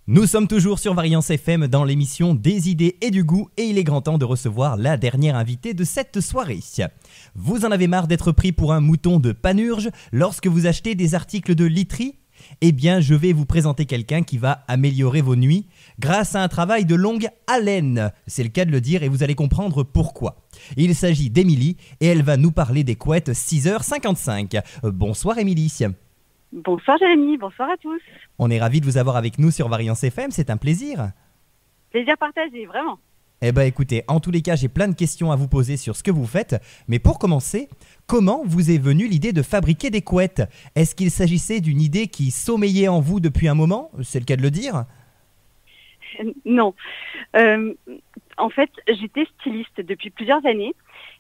Nous sommes toujours sur Variance FM dans l'émission Des idées et du goût et il est grand temps de recevoir la dernière invitée de cette soirée. Vous en avez marre d'être pris pour un mouton de Panurge lorsque vous achetez des articles de literie ? Eh bien, je vais vous présenter quelqu'un qui va améliorer vos nuits grâce à un travail de longue haleine. C'est le cas de le dire et vous allez comprendre pourquoi. Il s'agit d'Émilie et elle va nous parler des couettes 6h55. Bonsoir Émilie. Bonsoir Jérémy, bonsoir à tous. On est ravis de vous avoir avec nous sur Variance FM, c'est un plaisir. Plaisir partagé, vraiment. Eh bien écoutez, en tous les cas, j'ai plein de questions à vous poser sur ce que vous faites. Mais pour commencer, comment vous est venue l'idée de fabriquer des couettes ? Est-ce qu'il s'agissait d'une idée qui sommeillait en vous depuis un moment ? C'est le cas de le dire ? Non. En fait, j'étais styliste depuis plusieurs années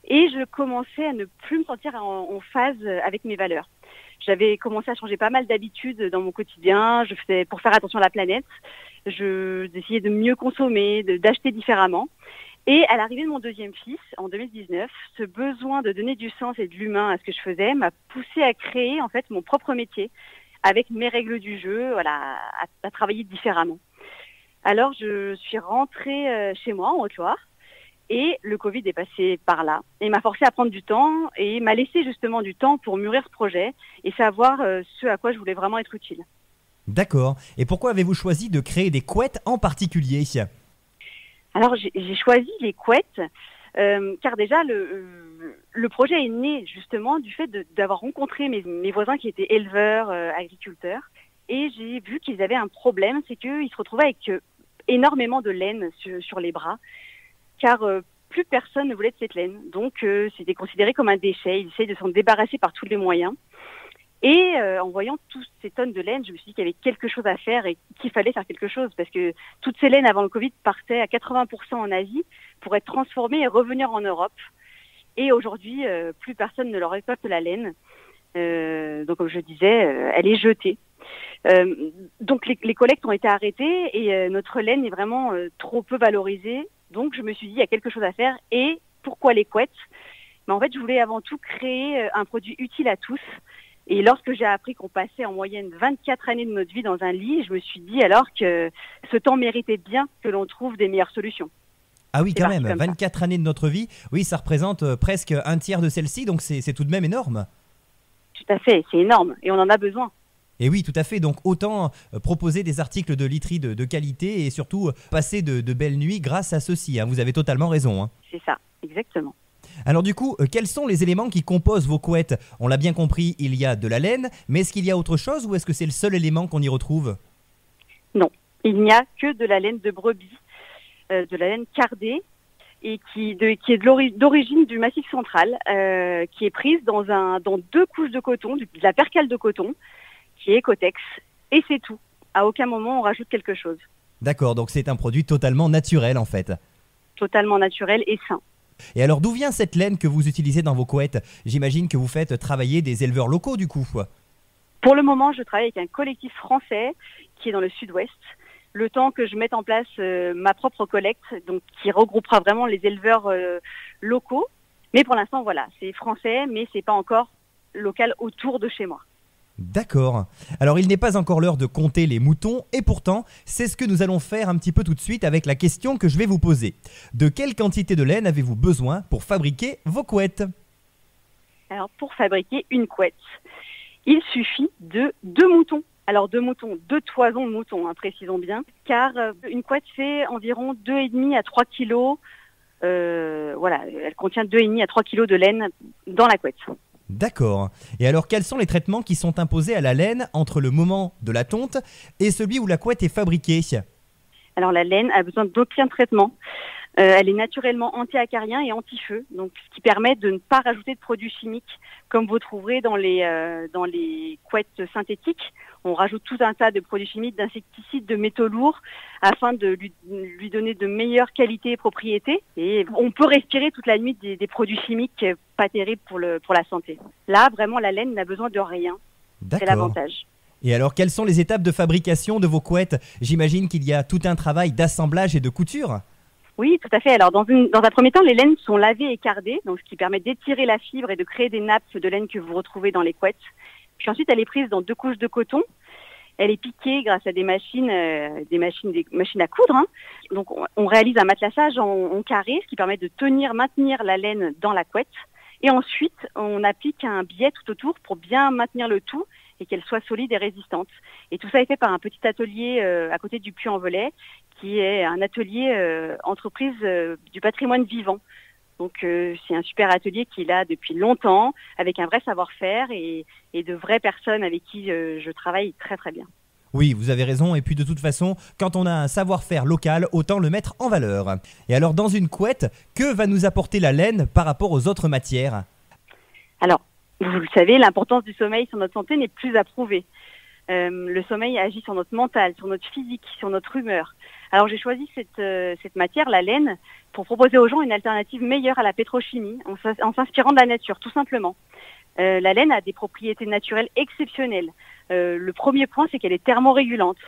et je commençais à ne plus me sentir en phase avec mes valeurs. J'avais commencé à changer pas mal d'habitudes dans mon quotidien. Je faisais pour faire attention à la planète. J'essayais de mieux consommer, d'acheter différemment. Et à l'arrivée de mon deuxième fils, en 2019, ce besoin de donner du sens et de l'humain à ce que je faisais m'a poussée à créer en fait mon propre métier avec mes règles du jeu, voilà, à travailler différemment. Alors je suis rentrée chez moi en Haute-Loire. Et le Covid est passé par là et m'a forcé à prendre du temps et m'a laissé justement du temps pour mûrir ce projet et savoir ce à quoi je voulais vraiment être utile. D'accord. Et pourquoi avez-vous choisi de créer des couettes en particulier ? Alors j'ai choisi les couettes car déjà le projet est né justement du fait d'avoir rencontré mes voisins qui étaient éleveurs, agriculteurs. Et j'ai vu qu'ils avaient un problème, c'est qu'ils se retrouvaient avec énormément de laine sur les bras. Car plus personne ne voulait de cette laine. Donc c'était considéré comme un déchet. Ils essayaient de s'en débarrasser par tous les moyens. Et en voyant toutes ces tonnes de laine, je me suis dit qu'il y avait quelque chose à faire et qu'il fallait faire quelque chose. Parce que toutes ces laines avant le Covid partaient à 80% en Asie pour être transformées et revenir en Europe. Et aujourd'hui, plus personne ne leur récolte la laine. Donc comme je disais, elle est jetée. Donc les collectes ont été arrêtées et notre laine est vraiment trop peu valorisée. Donc je me suis dit, il y a quelque chose à faire. Et pourquoi les couettes ? Mais en fait, je voulais avant tout créer un produit utile à tous. Et lorsque j'ai appris qu'on passait en moyenne 24 années de notre vie dans un lit, je me suis dit alors que ce temps méritait bien que l'on trouve des meilleures solutions. Ah oui, quand même, 24 années de notre vie, oui, ça représente presque un tiers de celle-ci, donc c'est tout de même énorme. Tout à fait, c'est énorme et on en a besoin. Et oui, tout à fait. Donc autant proposer des articles de literie de qualité et surtout passer de belles nuits grâce à ceci. Hein. Vous avez totalement raison. Hein. C'est ça, exactement. Alors du coup, quels sont les éléments qui composent vos couettes ? On l'a bien compris, il y a de la laine, mais est-ce qu'il y a autre chose ou est-ce que c'est le seul élément qu'on y retrouve ? Non, il n'y a que de la laine de brebis, de la laine cardée, et qui est d'origine du Massif central, qui est prise dans 2 couches de coton, de la percale de coton, qui est Ecotex, et c'est tout. À aucun moment on rajoute quelque chose. D'accord, donc c'est un produit totalement naturel en fait. Totalement naturel et sain. Et alors d'où vient cette laine que vous utilisez dans vos couettes ? J'imagine que vous faites travailler des éleveurs locaux du coup. Pour le moment, je travaille avec un collectif français qui est dans le sud-ouest. Le temps que je mette en place ma propre collecte, donc qui regroupera vraiment les éleveurs locaux. Mais pour l'instant, voilà, c'est français, mais c'est pas encore local autour de chez moi. D'accord. Alors il n'est pas encore l'heure de compter les moutons et pourtant c'est ce que nous allons faire un petit peu tout de suite avec la question que je vais vous poser. De quelle quantité de laine avez-vous besoin pour fabriquer vos couettes ? Alors pour fabriquer une couette, il suffit de 2 moutons. Alors 2 moutons, 2 toisons de moutons, hein, précisons bien, car une couette fait environ 2,5 à 3 kilos. Voilà, elle contient 2,5 à 3 kilos de laine dans la couette. D'accord. Et alors quels sont les traitements qui sont imposés à la laine entre le moment de la tonte et celui où la couette est fabriquée ? Alors la laine a besoin d'aucun traitement. Elle est naturellement anti-acarien et anti-feu, donc ce qui permet de ne pas rajouter de produits chimiques comme vous trouverez dans les couettes synthétiques. On rajoute tout un tas de produits chimiques, d'insecticides, de métaux lourds afin de lui donner de meilleures qualités et propriétés. Et on peut respirer toute la nuit des produits chimiques pas terribles pour la santé. Là, vraiment, la laine n'a besoin de rien. D'accord. C'est l'avantage. Et alors, quelles sont les étapes de fabrication de vos couettes ? J'imagine qu'il y a tout un travail d'assemblage et de couture. Oui, tout à fait. Alors, dans un premier temps, les laines sont lavées et cardées, donc ce qui permet d'étirer la fibre et de créer des nappes de laine que vous retrouvez dans les couettes. Puis ensuite, elle est prise dans 2 couches de coton Elle est piquée grâce à des machines à coudre, hein. Donc on réalise un matelassage en carré, ce qui permet de maintenir la laine dans la couette. Et ensuite, on applique un biais tout autour pour bien maintenir le tout et qu'elle soit solide et résistante. Et tout ça est fait par un petit atelier à côté du Puy-en-Velay, qui est un atelier entreprise du patrimoine vivant. Donc c'est un super atelier qui est là depuis longtemps, avec un vrai savoir-faire et de vraies personnes avec qui je travaille très très bien. Oui, vous avez raison. Et puis de toute façon, quand on a un savoir-faire local, autant le mettre en valeur. Et alors, dans une couette, que va nous apporter la laine par rapport aux autres matières? Alors, vous le savez, l'importance du sommeil sur notre santé n'est plus à prouver. Le sommeil agit sur notre mental, sur notre physique, sur notre humeur. Alors j'ai choisi cette matière, la laine, pour proposer aux gens une alternative meilleure à la pétrochimie, en s'inspirant de la nature, tout simplement. La laine a des propriétés naturelles exceptionnelles. Le premier point, c'est qu'elle est thermorégulante.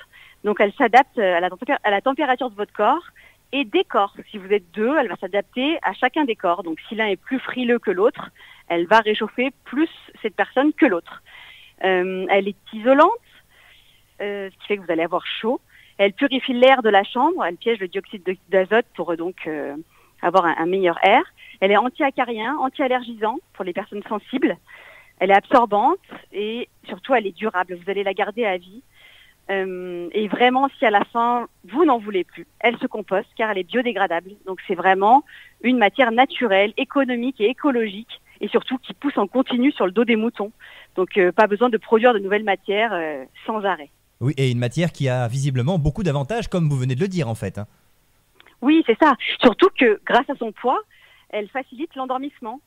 Donc elle s'adapte à la température de votre corps et des corps. Si vous êtes deux, elle va s'adapter à chacun des corps. Donc si l'un est plus frileux que l'autre, elle va réchauffer plus cette personne que l'autre. Elle est isolante, ce qui fait que vous allez avoir chaud. Elle purifie l'air de la chambre, elle piège le dioxyde d'azote pour donc avoir un meilleur air. Elle est anti-acarien, anti-allergisant pour les personnes sensibles. Elle est absorbante et surtout elle est durable. Vous allez la garder à vie. Et vraiment, si à la fin, vous n'en voulez plus, elle se composte car elle est biodégradable. Donc c'est vraiment une matière naturelle, économique et écologique et surtout qui pousse en continu sur le dos des moutons. Donc pas besoin de produire de nouvelles matières sans arrêt. Oui, et une matière qui a visiblement beaucoup d'avantages, comme vous venez de le dire en fait. Oui, c'est ça. Surtout que grâce à son poids, elle facilite l'endormissement.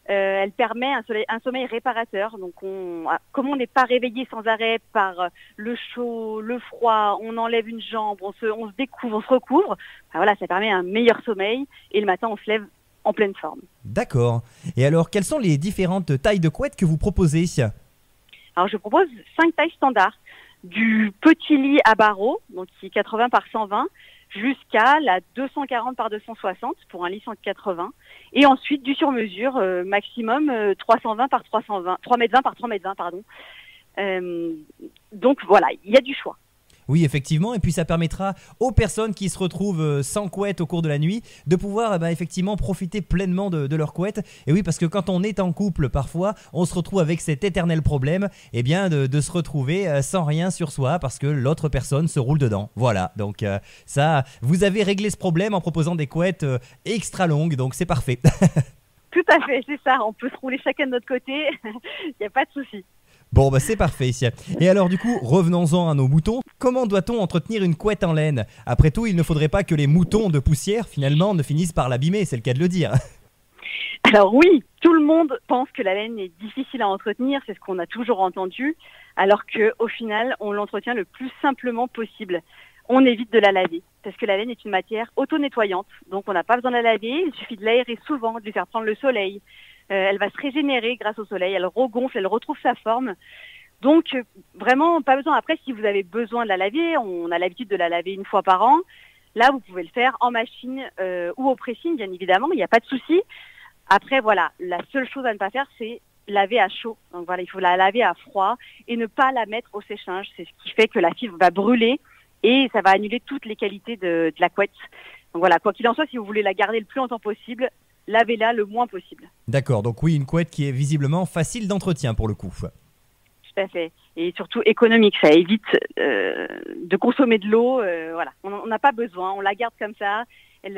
Elle permet un sommeil réparateur. Donc, comme on n'est pas réveillé sans arrêt par le chaud, le froid, on enlève une jambe, on se découvre, on se recouvre. Ben voilà, ça permet un meilleur sommeil et le matin, on se lève en pleine forme. D'accord. Et alors, quelles sont les différentes tailles de couettes que vous proposez? Alors, je propose 5 tailles standards. Du petit lit à barreaux, donc qui est 80 par 120, jusqu'à la 240 par 260 pour un lit 180. Et ensuite, du sur-mesure, maximum 320 par 320, 3,20 m par 3,20 m, pardon. Donc voilà, il y a du choix. Oui, effectivement, et puis ça permettra aux personnes qui se retrouvent sans couette au cours de la nuit de pouvoir effectivement profiter pleinement de leur couette. Et oui, parce que quand on est en couple, parfois, on se retrouve avec cet éternel problème de se retrouver sans rien sur soi parce que l'autre personne se roule dedans. Voilà, donc ça, vous avez réglé ce problème en proposant des couettes extra longues, donc c'est parfait. Tout à fait, c'est ça, on peut se rouler chacun de notre côté, il n'y a pas de souci. Bon, c'est parfait. Et alors du coup, revenons-en à nos moutons. Comment doit-on entretenir une couette en laine? Après tout, il ne faudrait pas que les moutons de poussière, finalement, ne finissent par l'abîmer, c'est le cas de le dire. Alors oui, tout le monde pense que la laine est difficile à entretenir, c'est ce qu'on a toujours entendu, alors qu'au final, on l'entretient le plus simplement possible. On évite de la laver, parce que la laine est une matière auto-nettoyante, donc on n'a pas besoin de la laver, il suffit de l'aérer souvent, de lui faire prendre le soleil. Elle va se régénérer grâce au soleil, elle regonfle, elle retrouve sa forme. Donc vraiment pas besoin. Après, si vous avez besoin de la laver, on a l'habitude de la laver une fois par an. Là, vous pouvez le faire en machine ou au pressing, bien évidemment, il n'y a pas de souci. Après, voilà, la seule chose à ne pas faire, c'est laver à chaud. Donc voilà, il faut la laver à froid et ne pas la mettre au séchage. C'est ce qui fait que la fibre va brûler et ça va annuler toutes les qualités de la couette. Donc voilà, quoi qu'il en soit, si vous voulez la garder le plus longtemps possible, lavez-la le moins possible. D'accord, donc oui, une couette qui est visiblement facile d'entretien pour le coup. Tout à fait. Et surtout économique, ça évite de consommer de l'eau. Voilà, on n'a pas besoin, on la garde comme ça. Elle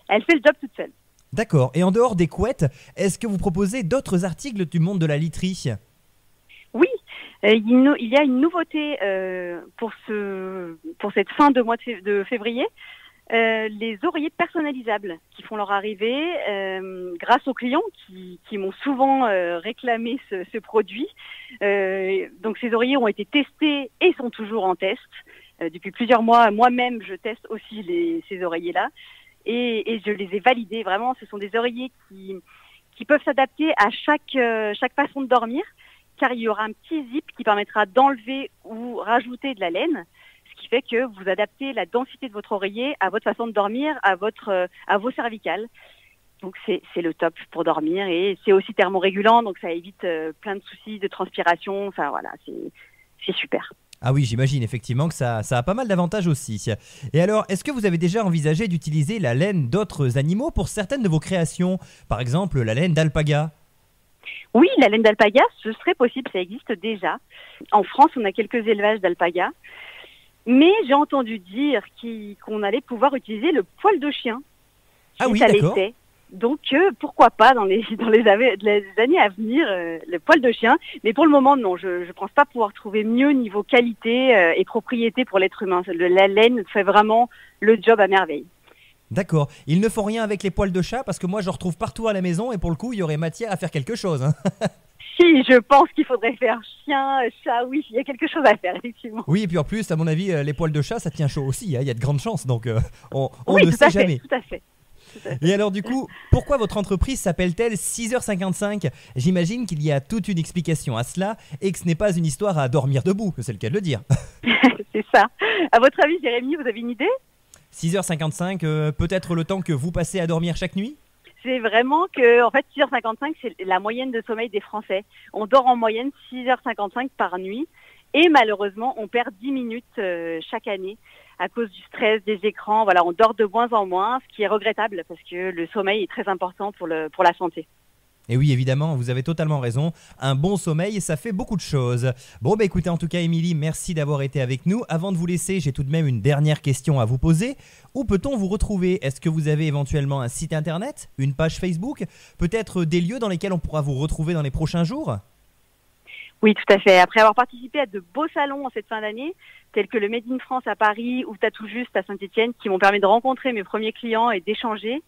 fait le job toute seule. D'accord, et en dehors des couettes, est-ce que vous proposez d'autres articles du monde de la literie? Oui, il y a une nouveauté pour cette fin de mois de février. Les oreillers personnalisables qui font leur arrivée grâce aux clients qui m'ont souvent réclamé ce produit. Donc ces oreillers ont été testés et sont toujours en test. Depuis plusieurs mois, moi-même, je teste aussi ces oreillers-là et je les ai validés. Vraiment, ce sont des oreillers qui peuvent s'adapter à chaque façon de dormir, car il y aura un petit zip qui permettra d'enlever ou rajouter de la laine. Ce qui fait que vous adaptez la densité de votre oreiller à votre façon de dormir, à vos cervicales. Donc c'est le top pour dormir et c'est aussi thermorégulant, donc ça évite plein de soucis de transpiration. Enfin voilà, c'est super. Ah oui, j'imagine effectivement que ça a pas mal d'avantages aussi. Et alors, est-ce que vous avez déjà envisagé d'utiliser la laine d'autres animaux pour certaines de vos créations? Par exemple, la laine d'alpaga? Oui, la laine d'alpaga, ce serait possible, ça existe déjà. En France, on a quelques élevages d'alpaga. Mais j'ai entendu dire qu'on allait pouvoir utiliser le poil de chien. Ah Et oui, ça d'accord. l'était. Donc pourquoi pas dans les les années à venir le poil de chien. Mais pour le moment non, je pense pas pouvoir trouver mieux niveau qualité et propriété pour l'être humain. La laine fait vraiment le job à merveille. D'accord. Ils ne font rien avec les poils de chat parce que moi je retrouve partout à la maison et pour le coup il y aurait matière à faire quelque chose, hein. Si je pense qu'il faudrait faire chien, chat, oui, il y a quelque chose à faire effectivement. Oui, et puis en plus, à mon avis, les poils de chat ça tient chaud aussi, hein. Il y a de grandes chances donc on Oui, ne tout sait à fait, jamais. tout à fait. Tout à fait. Et alors du coup, pourquoi votre entreprise s'appelle-t-elle 6h55? J'imagine qu'il y a toute une explication à cela et que ce n'est pas une histoire à dormir debout, c'est le cas de le dire. C'est ça. À votre avis, Jérémy, vous avez une idée? 6h55, peut-être le temps que vous passez à dormir chaque nuit? C'est vraiment que, en fait, 6h55, c'est la moyenne de sommeil des Français. On dort en moyenne 6h55 par nuit. Et malheureusement, on perd 10 minutes chaque année à cause du stress, des écrans. Voilà, on dort de moins en moins, ce qui est regrettable parce que le sommeil est très important pour la santé. Et oui, évidemment, vous avez totalement raison. Un bon sommeil, ça fait beaucoup de choses. Bon, bah écoutez, en tout cas, Émilie, merci d'avoir été avec nous. Avant de vous laisser, j'ai tout de même une dernière question à vous poser. Où peut-on vous retrouver? Est-ce que vous avez éventuellement un site internet, une page Facebook, peut-être des lieux dans lesquels on pourra vous retrouver dans les prochains jours? Oui, tout à fait. Après avoir participé à de beaux salons en cette fin d'année, tels que le Made in France à Paris ou Tatou Juste à Saint-Étienne, qui m'ont permis de rencontrer mes premiers clients et d'échanger,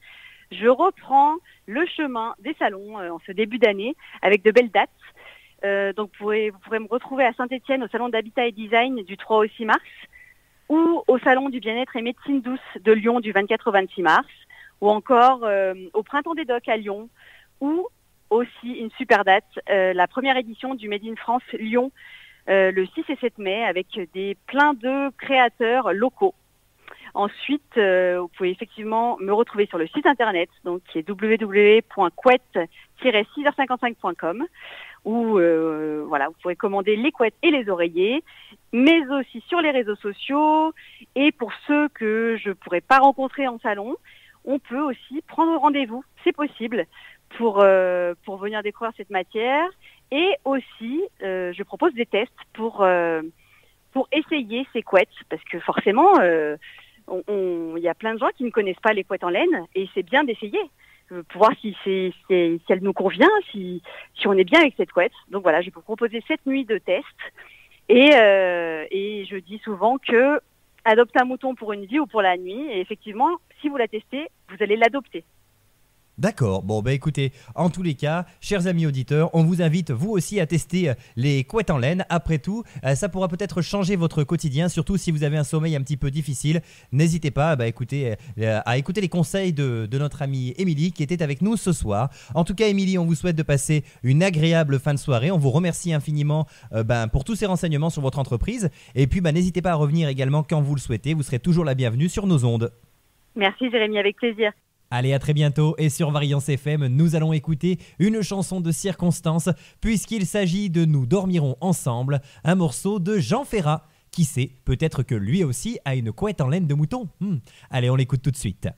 je reprends le chemin des salons en ce début d'année avec de belles dates. Donc vous pourrez me retrouver à Saint-Étienne au salon d'Habitat et Design du 3 au 6 mars ou au salon du bien-être et médecine douce de Lyon du 24 au 26 mars ou encore au Printemps des Docs à Lyon ou aussi une super date, la première édition du Made in France Lyon le 6 et 7 mai avec plein de créateurs locaux. Ensuite, vous pouvez effectivement me retrouver sur le site internet, donc qui est www.couette-6h55.com, où voilà, vous pourrez commander les couettes et les oreillers, mais aussi sur les réseaux sociaux. Et pour ceux que je pourrais pas rencontrer en salon, on peut aussi prendre rendez-vous, c'est possible, pour venir découvrir cette matière. Et aussi, je propose des tests pour essayer ces couettes, parce que forcément, il y a plein de gens qui ne connaissent pas les couettes en laine, et c'est bien d'essayer pour voir si elle nous convient, si on est bien avec cette couette. Donc voilà, je peux proposer cette nuit de test, et je dis souvent que adopte un mouton pour une vie ou pour la nuit, et effectivement, si vous la testez, vous allez l'adopter. D'accord, bon bah écoutez, en tous les cas, chers amis auditeurs, on vous invite vous aussi à tester les couettes en laine. Après tout, ça pourra peut-être changer votre quotidien, surtout si vous avez un sommeil un petit peu difficile. N'hésitez pas à écouter les conseils de notre amie Émilie qui était avec nous ce soir. En tout cas Émilie, on vous souhaite de passer une agréable fin de soirée. On vous remercie infiniment pour tous ces renseignements sur votre entreprise. Et puis n'hésitez pas à revenir également quand vous le souhaitez, vous serez toujours la bienvenue sur nos ondes. Merci Jérémy, avec plaisir. Allez, à très bientôt et sur Variance FM, nous allons écouter une chanson de circonstance puisqu'il s'agit de Nous dormirons ensemble, un morceau de Jean Ferrat. Qui sait, peut-être que lui aussi a une couette en laine de mouton. Allez, on l'écoute tout de suite.